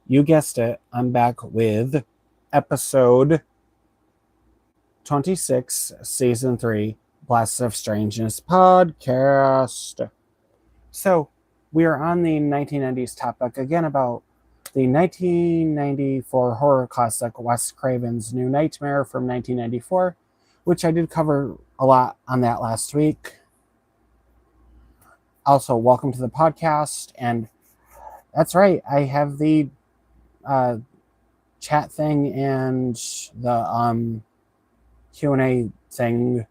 You guessed it, I'm back with episode 26, season 3, Blasts of Strangeness podcast. So, we are on the 1990s topic again about the 1994 horror classic Wes Craven's New Nightmare from 1994, which I did cover a lot on that last week. Also, welcome to the podcast, and that's right, I have the chat thing and the Q&A thing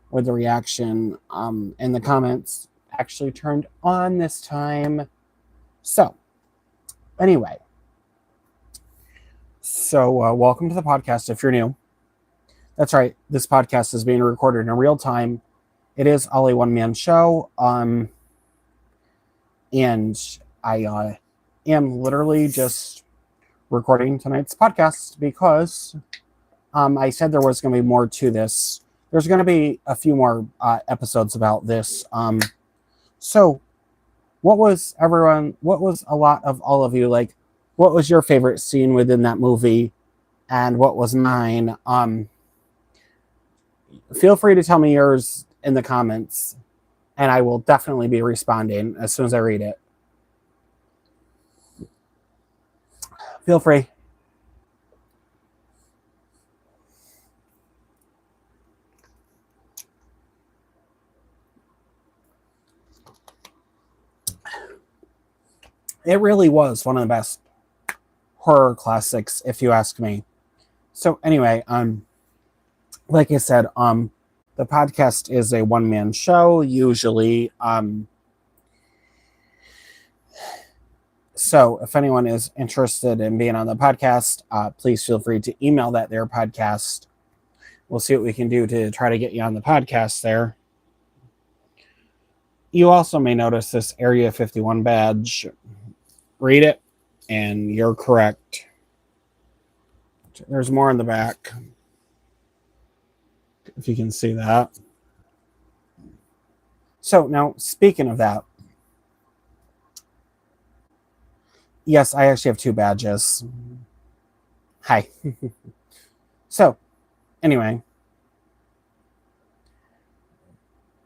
with the reaction and the comments actually turned on this time. So, anyway. Welcome to the podcast if you're new. That's right, this podcast is being recorded in real time. It is all a one-man show. And I am literally just recording tonight's podcast because I said there was going to be more to this. There's going to be a few more episodes about this. So what was a lot of all of you, like, what was your favorite scene within that movie and what was mine? Feel free to tell me yours in the comments and I will definitely be responding as soon as I read it. Feel free. It really was one of the best horror classics, if you ask me. So anyway, like I said, the podcast is a one-man show, usually. So if anyone is interested in being on the podcast, please feel free to email their podcast. We'll see what we can do to try to get you on the podcast there. You also may notice this Area 51 badge. Read it, and you're correct. There's more in the back, if you can see that. So now, speaking of that, yes, I actually have 2 badges. Hi. So, anyway.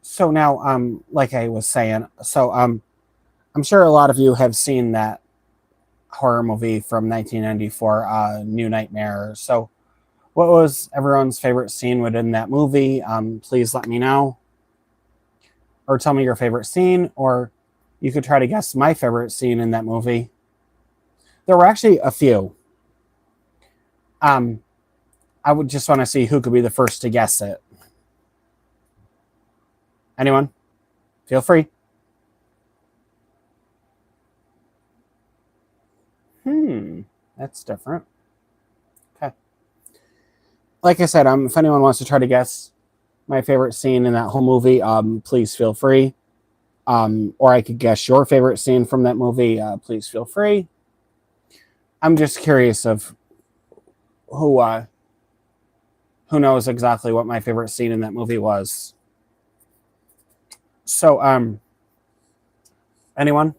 So now, like I was saying, I'm sure a lot of you have seen that horror movie from 1994, New Nightmare. So, what was everyone's favorite scene within that movie? Please let me know. Or tell me your favorite scene, or you could try to guess my favorite scene in that movie. There were actually a few. I would just want to see who could be the first to guess it. Anyone? Feel free. That's different. Okay. Like I said, if anyone wants to try to guess my favorite scene in that whole movie, please feel free. Or I could guess your favorite scene from that movie. Please feel free. I'm just curious of who knows exactly what my favorite scene in that movie was. So, anyone?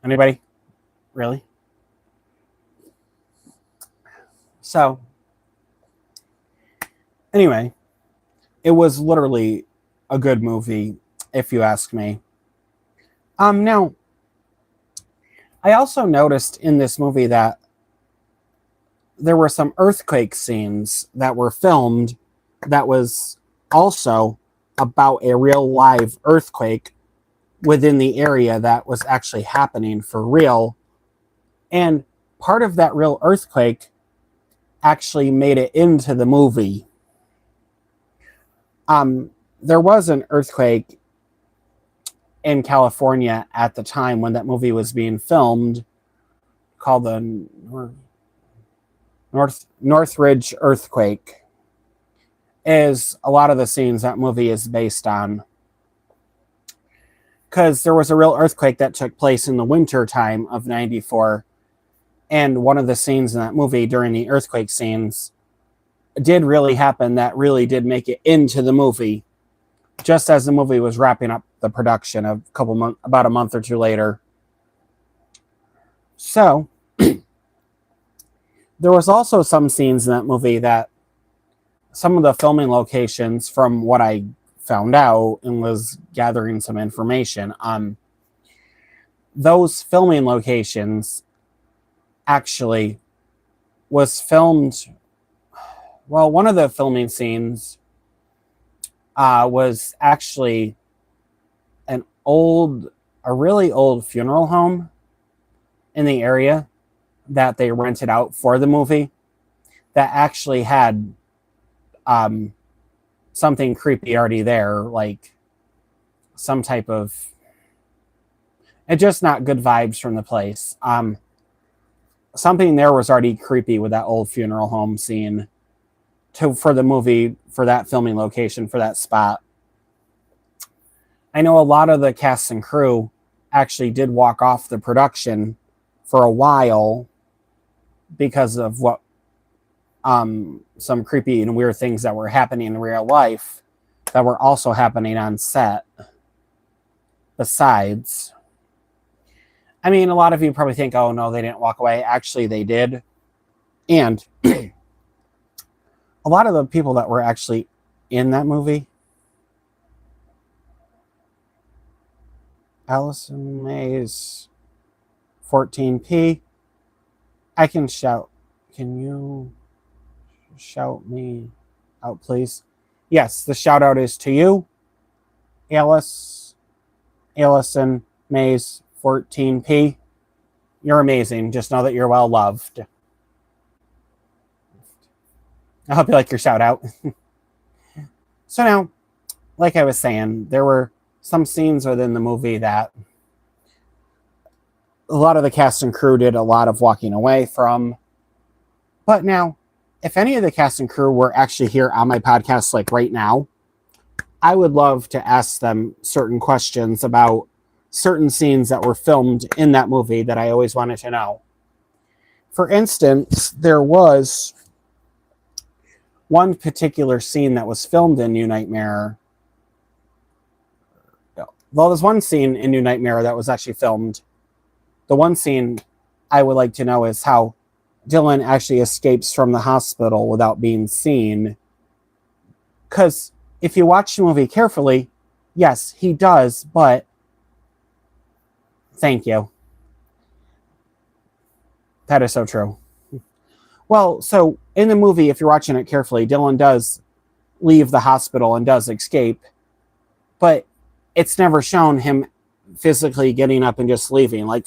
Anybody? Really? So, anyway, it was literally a good movie, if you ask me. Now, I also noticed in this movie that there were some earthquake scenes that were filmed that was also about a real live earthquake within the area that was actually happening for real. And part of that real earthquake actually made it into the movie. There was an earthquake in California at the time when that movie was being filmed called the Northridge earthquake. Is a lot of the scenes that movie is based on. Because there was a real earthquake that took place in the winter time of 94. And one of the scenes in that movie during the earthquake scenes did really happen that really did make it into the movie. Just as the movie was wrapping up the production about a month or two later. So, there was also some scenes in that movie that some of the filming locations, from what I found out and was gathering some information, those filming locations actually was filmed. Well, one of the filming scenes was actually a really old funeral home in the area that they rented out for the movie that actually had something creepy already there, like some type of, and just not good vibes from the place. Something there was already creepy with that old funeral home scene for the movie, for that filming location, for that spot. I know a lot of the cast and crew actually did walk off the production for a while because of what some creepy and weird things that were happening in real life that were also happening on set. Besides, I mean, a lot of you probably think, oh no, they didn't walk away. Actually, they did. And a lot of the people that were actually in that movie, Allison Mays 14p, I can shout. Can you shout me out, please? Yes, the shout out is to you, Allison Mays 14p. You're amazing. Just know that you're well loved. I hope you like your shout out. So now, like I was saying, there were some scenes within the movie that a lot of the cast and crew did a lot of walking away from. But now, if any of the cast and crew were actually here on my podcast, like right now, I would love to ask them certain questions about certain scenes that were filmed in that movie that I always wanted to know. For instance, there was one particular scene that was filmed in New Nightmare. Well, there's one scene in New Nightmare that was actually filmed. The one scene I would like to know is how Dylan actually escapes from the hospital without being seen. Because if you watch the movie carefully, yes, he does, but thank you. That is so true. Well, so in the movie, if you're watching it carefully, Dylan does leave the hospital and does escape, but it's never shown him physically getting up and just leaving. Like,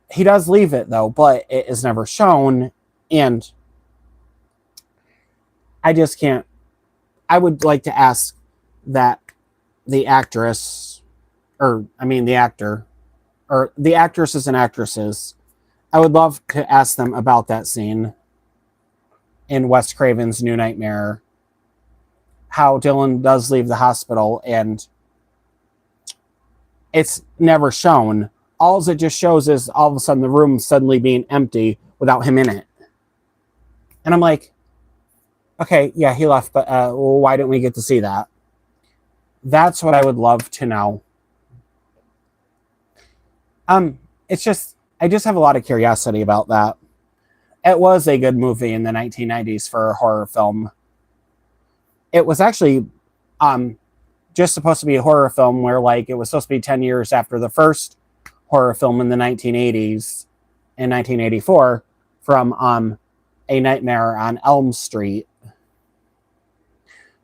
he does leave it though, but it is never shown. And I just can't. I would like to ask that the actress, or I mean the actor, or the actresses and actresses, I would love to ask them about that scene in Wes Craven's New Nightmare. How Dylan does leave the hospital and it's never shown. All it just shows is all of a sudden the room suddenly being empty without him in it. And I'm like, okay, yeah, he left, but why didn't we get to see that? That's what I would love to know. It's just, I just have a lot of curiosity about that. It was a good movie in the 1990s for a horror film. It was actually just supposed to be a horror film where, like, it was supposed to be 10 years after the first horror film in the 1980s, in 1984, from A Nightmare on Elm Street.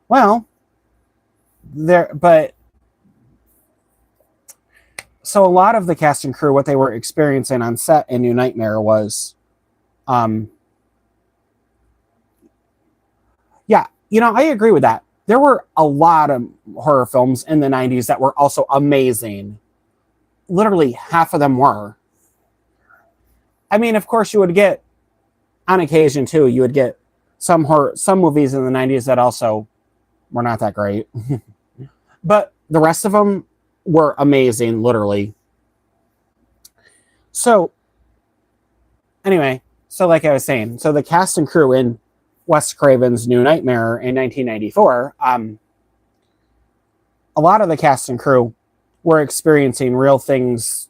Well, so a lot of the cast and crew, what they were experiencing on set in New Nightmare was, yeah, you know, I agree with that. There were a lot of horror films in the 90s that were also amazing. Literally half of them were. I mean, of course, you would get, on occasion too, you would get some movies in the 90s that also were not that great. But the rest of them were amazing, literally. So, anyway, so like I was saying, so the cast and crew in Wes Craven's New Nightmare in 1994, a lot of the cast and crew were experiencing real things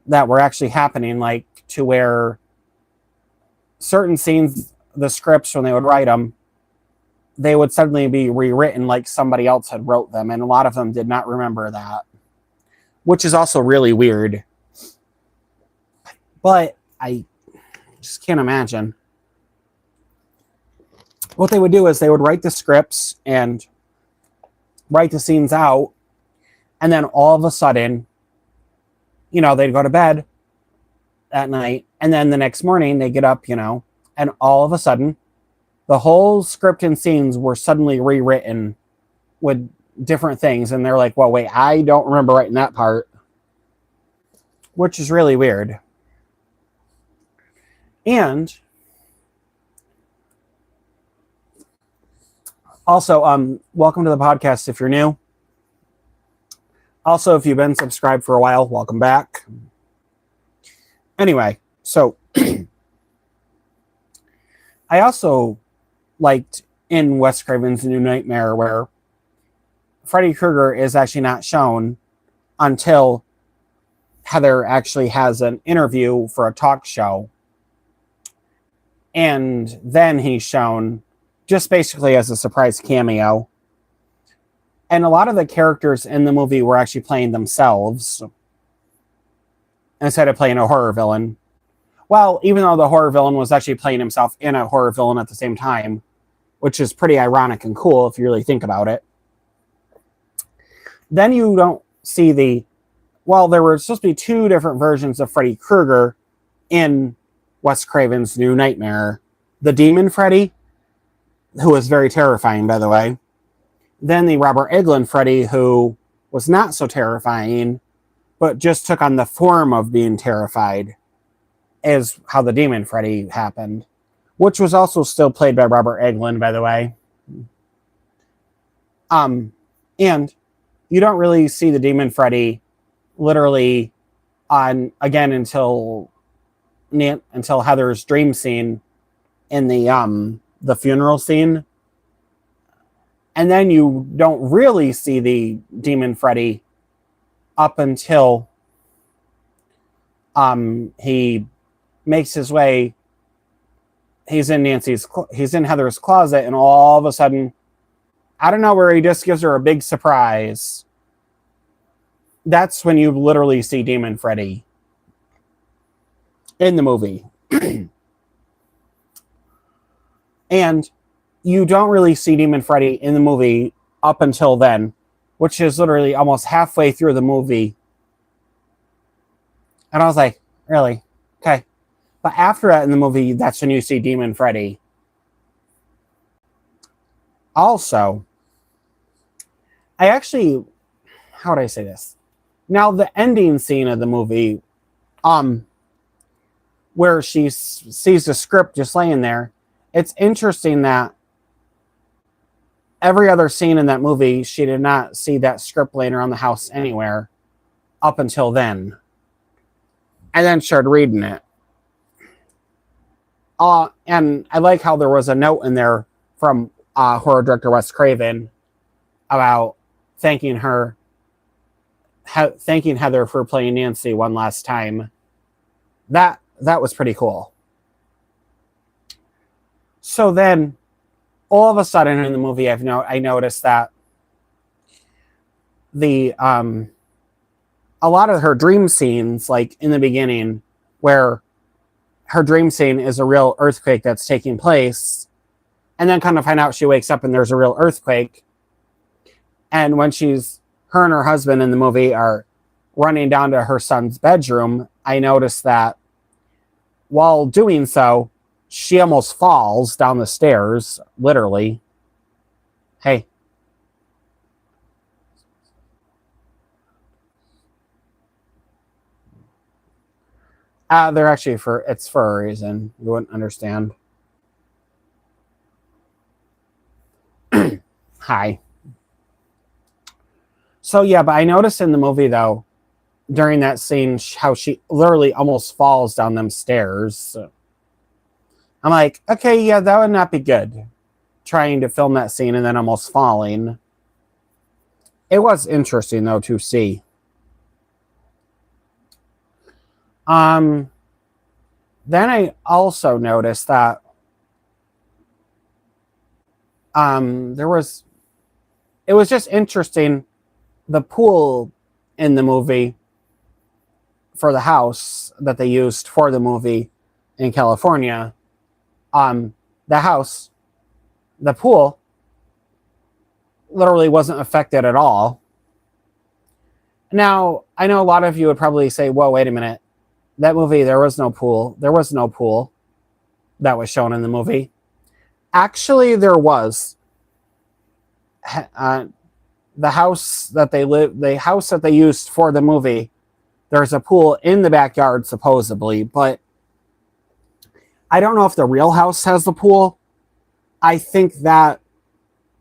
that were actually happening, like to where certain scenes, the scripts, when they would write them, they would suddenly be rewritten like somebody else had wrote them, and a lot of them did not remember that, which is also really weird. But I just can't imagine. What they would do is they would write the scripts and write the scenes out, and then all of a sudden, they'd go to bed at night, and then the next morning they get up, and all of a sudden, the whole script and scenes were suddenly rewritten with different things, and they're like, well, wait, I don't remember writing that part, which is really weird. And also, welcome to the podcast if you're new. Also, if you've been subscribed for a while, welcome back. Anyway, so I also liked in Wes Craven's New Nightmare where Freddy Krueger is actually not shown until Heather actually has an interview for a talk show. And then he's shown just basically as a surprise cameo. And a lot of the characters in the movie were actually playing themselves instead of playing a horror villain. Well, even though the horror villain was actually playing himself in a horror villain at the same time, which is pretty ironic and cool if you really think about it. Then you don't see there were supposed to be two different versions of Freddy Krueger in Wes Craven's New Nightmare. The Demon Freddy, who was very terrifying, by the way. Then the Robert Englund Freddy, who was not so terrifying, but just took on the form of being terrified, is how the Demon Freddy happened, which was also still played by Robert Englund, by the way. And you don't really see the Demon Freddy literally on again until Heather's dream scene in the funeral scene. And then you don't really see the Demon Freddy up until he makes his way. He's in Heather's closet, and all of a sudden, I don't know where he just gives her a big surprise. That's when you literally see Demon Freddy in the movie. And you don't really see Demon Freddy in the movie up until then, which is literally almost halfway through the movie. And I was like, really? Okay. But after that in the movie, that's when you see Demon Freddy. Also, how would I say this? Now, the ending scene of the movie, where she sees the script just laying there, it's interesting that every other scene in that movie, she did not see that script laying around the house anywhere up until then. And then started reading it. And I like how there was a note in there from horror director Wes Craven about thanking Heather for playing Nancy one last time. That was pretty cool. So then, all of a sudden in the movie, I noticed that a lot of her dream scenes, like in the beginning, where her dream scene is a real earthquake that's taking place, and then kind of find out she wakes up and there's a real earthquake. And when her and her husband in the movie are running down to her son's bedroom, I noticed that while doing so, she almost falls down the stairs, literally. Hey. They're actually it's for a reason. You wouldn't understand. Hi. So yeah, but I noticed in the movie though, during that scene, how she literally almost falls down them stairs. I'm like, okay, yeah, that would not be good. Trying to film that scene and then almost falling. It was interesting though to see. Um, then I also noticed that there was, it was just interesting, the pool in the movie for the house that they used for the movie in California. The house, the pool, literally wasn't affected at all. Now, I know a lot of you would probably say, "Whoa, wait a minute. That movie, there was no pool. There was no pool that was shown in the movie." Actually, there was. The house that the house that they used for the movie, there's a pool in the backyard supposedly, but I don't know if the real house has the pool. I think that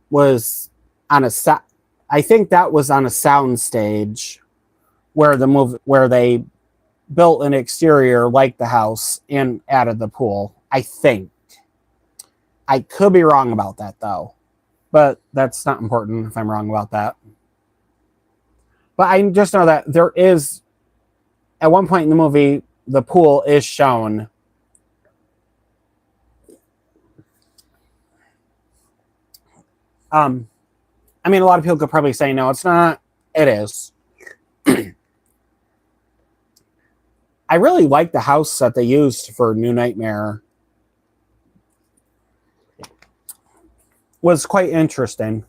was on a I think that was on a sound stage where they built an exterior like the house and added the pool. I think. I could be wrong about that though, but that's not important if I'm wrong about that. But I just know that there is, at one point in the movie, the pool is shown. I mean, a lot of people could probably say, no, it's not. It is. I really like the house that they used for New Nightmare. Was quite interesting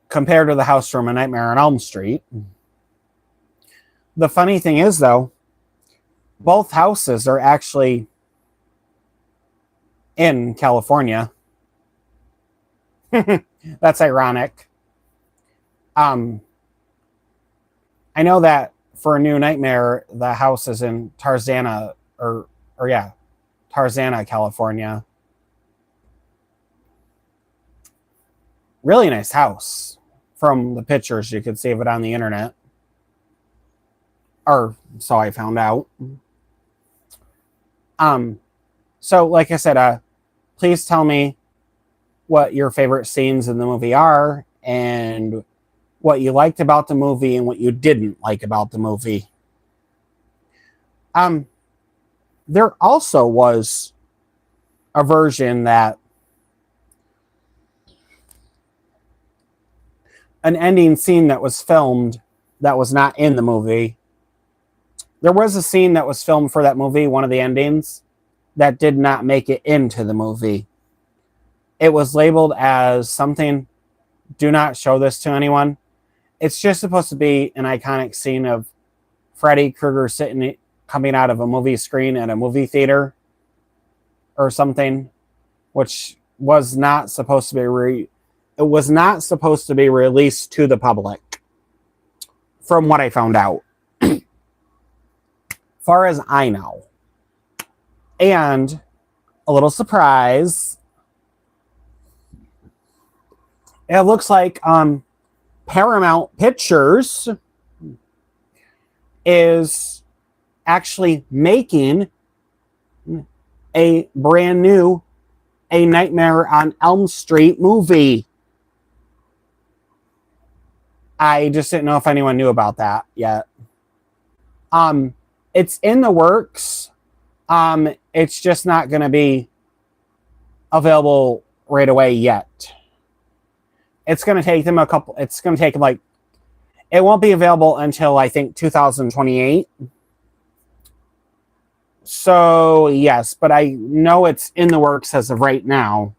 compared to the house from A Nightmare on Elm Street. The funny thing is, though, both houses are actually in California. That's ironic. I know that for A New Nightmare, the house is in Tarzana, Tarzana, California. Really nice house. From the pictures, you could see of it on the internet. Or so I found out. So like I said, please tell me what your favorite scenes in the movie are and what you liked about the movie and what you didn't like about the movie. There also was a version that an ending scene that was filmed that was not in the movie. There was a scene that was filmed for that movie, one of the endings, that did not make it into the movie. It was labeled as something, do not show this to anyone. It's just supposed to be an iconic scene of Freddy Krueger coming out of a movie screen at a movie theater or something, which was not supposed to be it was not supposed to be released to the public, from what I found out. Far as I know. And a little surprise, it looks like Paramount Pictures is actually making a brand new A Nightmare on Elm Street movie. I just didn't know if anyone knew about that yet. It's in the works. It's just not going to be available right away yet. It's going to take them it won't be available until I think 2028. So yes, but I know it's in the works as of right now.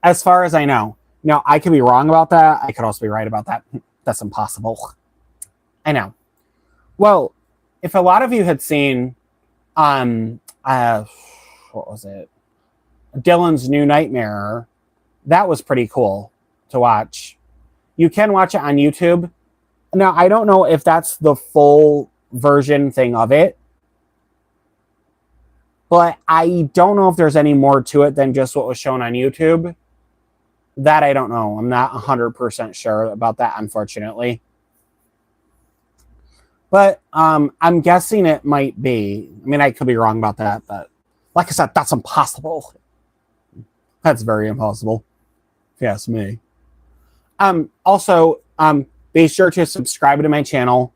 As far as I know. Now, I could be wrong about that. I could also be right about that. That's impossible. I know. Well, if a lot of you had seen what was it? Dylan's New Nightmare, that was pretty cool to watch. You can watch it on YouTube. Now, I don't know if that's the full version thing of it, but I don't know if there's any more to it than just what was shown on YouTube. That I don't know. I'm not 100% sure about that, unfortunately. But I'm guessing it might be. I mean, I could be wrong about that, but like I said, that's impossible. That's very impossible, if you ask me. Also, be sure to subscribe to my channel.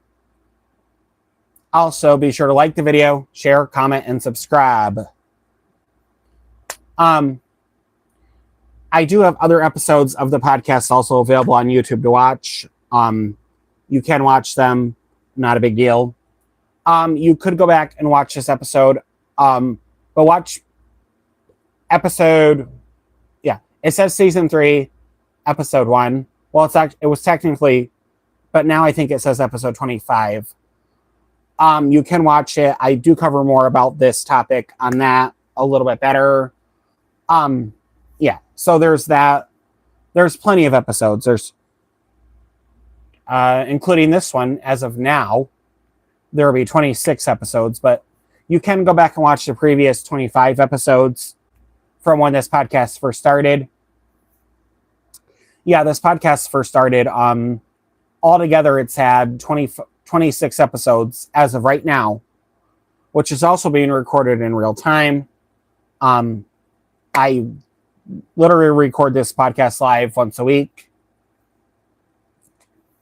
Also, be sure to like the video, share, comment, and subscribe. I do have other episodes of the podcast also available on YouTube to watch. You can watch them, not a big deal. You could go back and watch this episode, but watch episode, it says season 3, episode 1. Well, it was technically, but now I think it says episode 25. You can watch it. I do cover more about this topic on that a little bit better. So there's that. There's plenty of episodes. There's, including this one, as of now, there will be 26 episodes, but you can go back and watch the previous 25 episodes from when this podcast first started. This podcast first started. Altogether, it's had 26 episodes as of right now, which is also being recorded in real time. I literally record this podcast live once a week.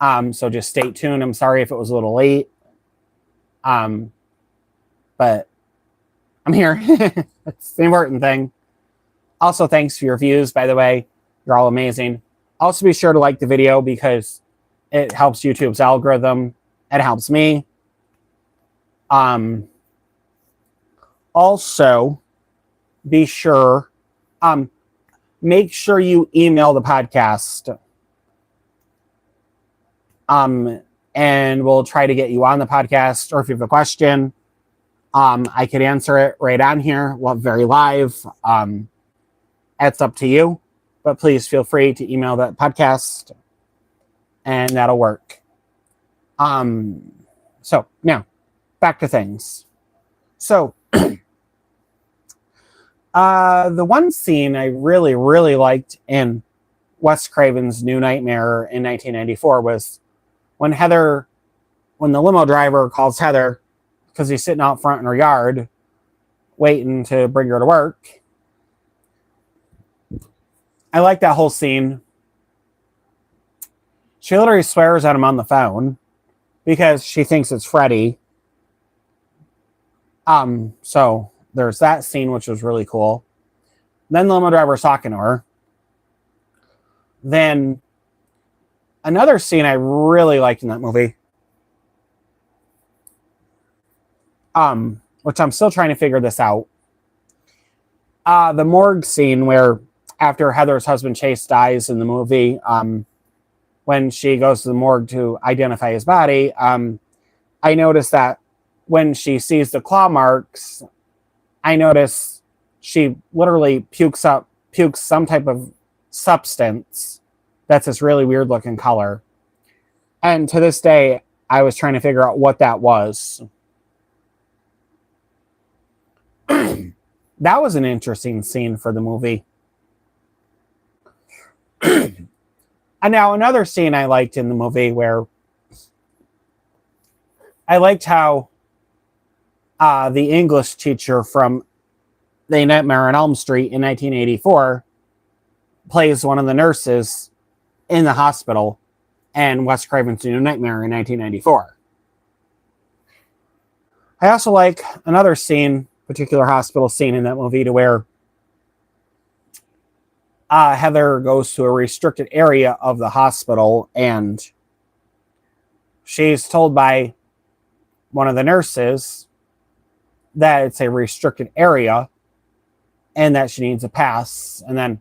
So just stay tuned. I'm sorry if it was a little late. But I'm here. That's the important thing. Also, thanks for your views, by the way. You're all amazing. Also, be sure to like the video because it helps YouTube's algorithm. It helps me. Also, be sure, make sure you email the podcast. And we'll try to get you on the podcast, or if you have a question, I could answer it right on here, very live. It's up to you, but please feel free to email that podcast, and that'll work. So now, back to things. So, the one scene I really, really liked in Wes Craven's New Nightmare in 1994 was when the limo driver calls Heather because he's sitting out front in her yard waiting to bring her to work. I like that whole scene. She literally swears at him on the phone because she thinks it's Freddy. So there's that scene, which was really cool. Then the limo driver's talking to her. Then another scene I really liked in that movie, which I'm still trying to figure this out. The morgue scene where after Heather's husband Chase dies in the movie, when she goes to the morgue to identify his body, I noticed that when she sees the claw marks, I notice she literally pukes some type of substance that's this really weird looking color. And to this day, I was trying to figure out what that was. That was an interesting scene for the movie. And now another scene I liked in the movie where I liked how the English teacher from The Nightmare on Elm Street in 1984 plays one of the nurses in the hospital and Wes Craven's New Nightmare in 1994. I also like another scene, particular hospital scene in that movie, to where Heather goes to a restricted area of the hospital and she's told by one of the nurses that it's a restricted area and that she needs a pass. And then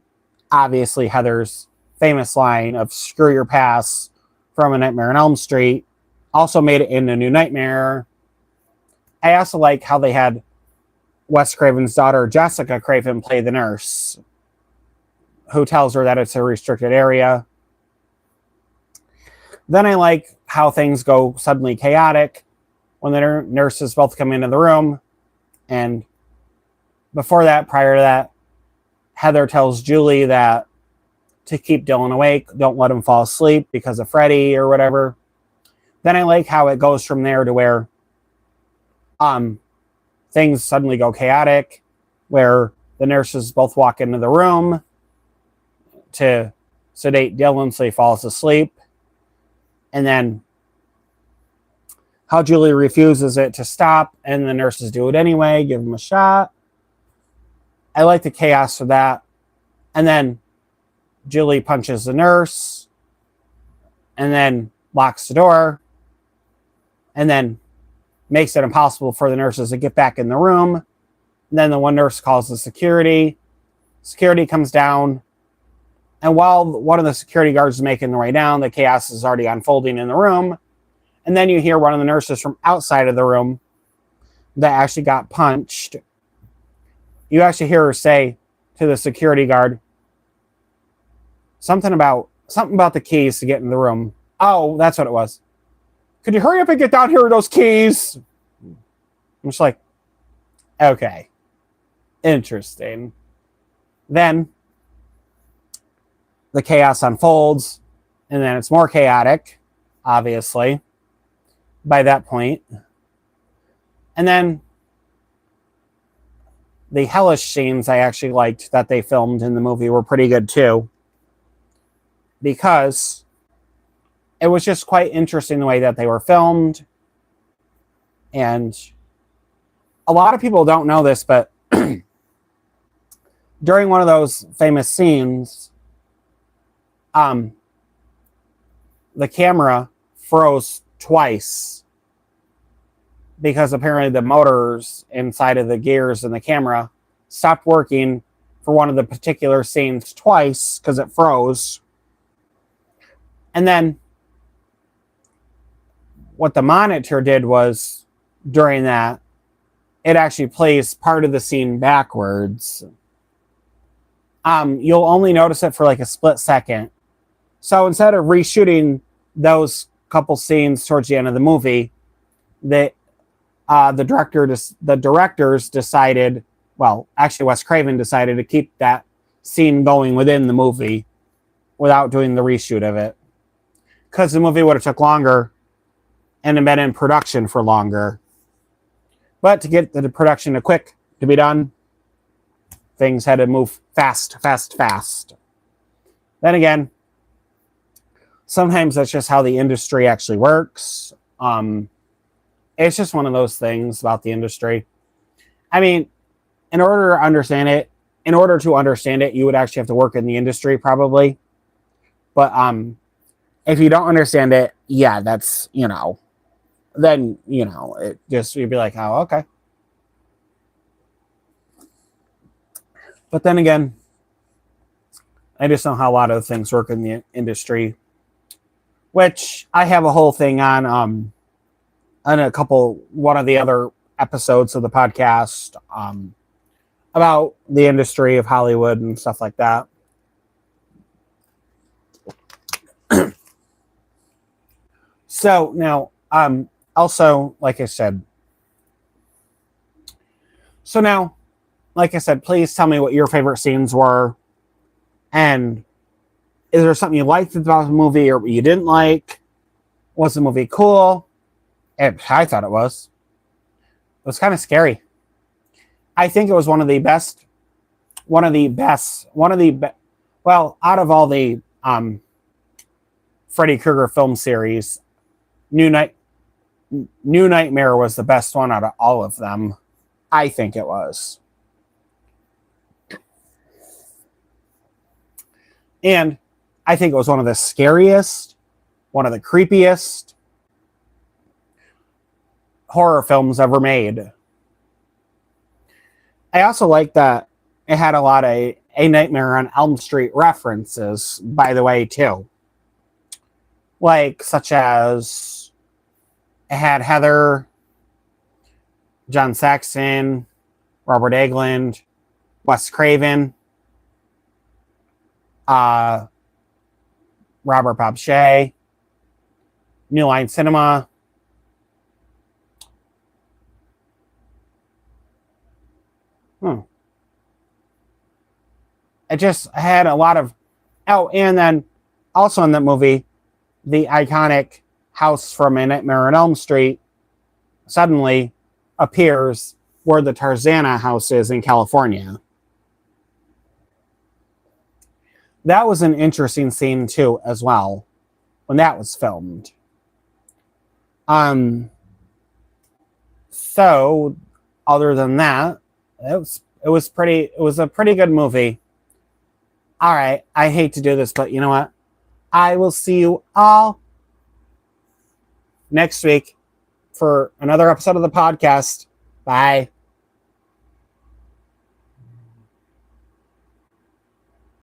obviously Heather's famous line of "screw your pass" from A Nightmare on Elm Street also made it in A New Nightmare. I also like how they had Wes Craven's daughter Jessica Craven play the nurse, who tells her that it's a restricted area. Then I like how things go suddenly chaotic when the nurses both come into the room. And before that, prior to that, Heather tells Julie that to keep Dylan awake, don't let him fall asleep because of Freddy or whatever. Then I like how it goes from there to where things suddenly go chaotic, where the nurses both walk into the room to sedate Dylan so he falls asleep. And then how Julie refuses it to stop, and the nurses do it anyway, give him a shot. I like the chaos of that. And then Julie punches the nurse, and then locks the door, and then makes it impossible for the nurses to get back in the room. And then the one nurse calls the security. Security comes down, and while one of the security guards is making their way down, the chaos is already unfolding in the room. And then you hear one of the nurses from outside of the room that actually got punched. You actually hear her say to the security guard something about the keys to get in the room. Oh, that's what it was. Could you hurry up and get down here with those keys? I'm just like, okay, interesting. Then the chaos unfolds, and then it's more chaotic, obviously, by that point. And then the hellish scenes I actually liked that they filmed in the movie were pretty good too, because it was just quite interesting the way that they were filmed. And a lot of people don't know this, but during one of those famous scenes, the camera froze twice because apparently the motors inside of the gears in the camera stopped working for one of the particular scenes twice because it froze. And then what the monitor did was, during that, it actually plays part of the scene backwards. You'll only notice it for like a split second. So instead of reshooting those couple scenes towards the end of the movie, the directors decided, well, actually Wes Craven decided to keep that scene going within the movie without doing the reshoot of it, because the movie would have took longer and been in production for longer. But to get the production to be done, things had to move fast. Then again, sometimes that's just how the industry actually works. It's just one of those things about the industry. I mean, in order to understand it, you would actually have to work in the industry probably. But if you don't understand it, yeah, that's, then, it just, you'd be like, oh, okay. But then again, I just know how a lot of things work in the industry, which I have a whole thing on one of the other episodes of the podcast, about the industry of Hollywood and stuff like that. So now, also, like I said, please tell me what your favorite scenes were. And is there something you liked about the movie or you didn't like? Was the movie cool? I thought it was. It was kind of scary. I think it was out of all the Freddy Krueger film series, New Nightmare was the best one out of all of them. I think it was. And I think it was one of the scariest, one of the creepiest horror films ever made. I also like that it had a lot of A Nightmare on Elm Street references, by the way, too. Like, such as it had Heather, John Saxon, Robert Englund, Wes Craven, Robert Bob Shea, New Line Cinema, It just had a lot of... Oh, and then also in that movie, the iconic house from A Nightmare on Elm Street suddenly appears where the Tarzana house is in California. That was an interesting scene too, as well, when that was filmed. Um, so other than that, it was a pretty good movie. All right, I hate to do this, but you know what? I will see you all next week for another episode of the podcast. Bye.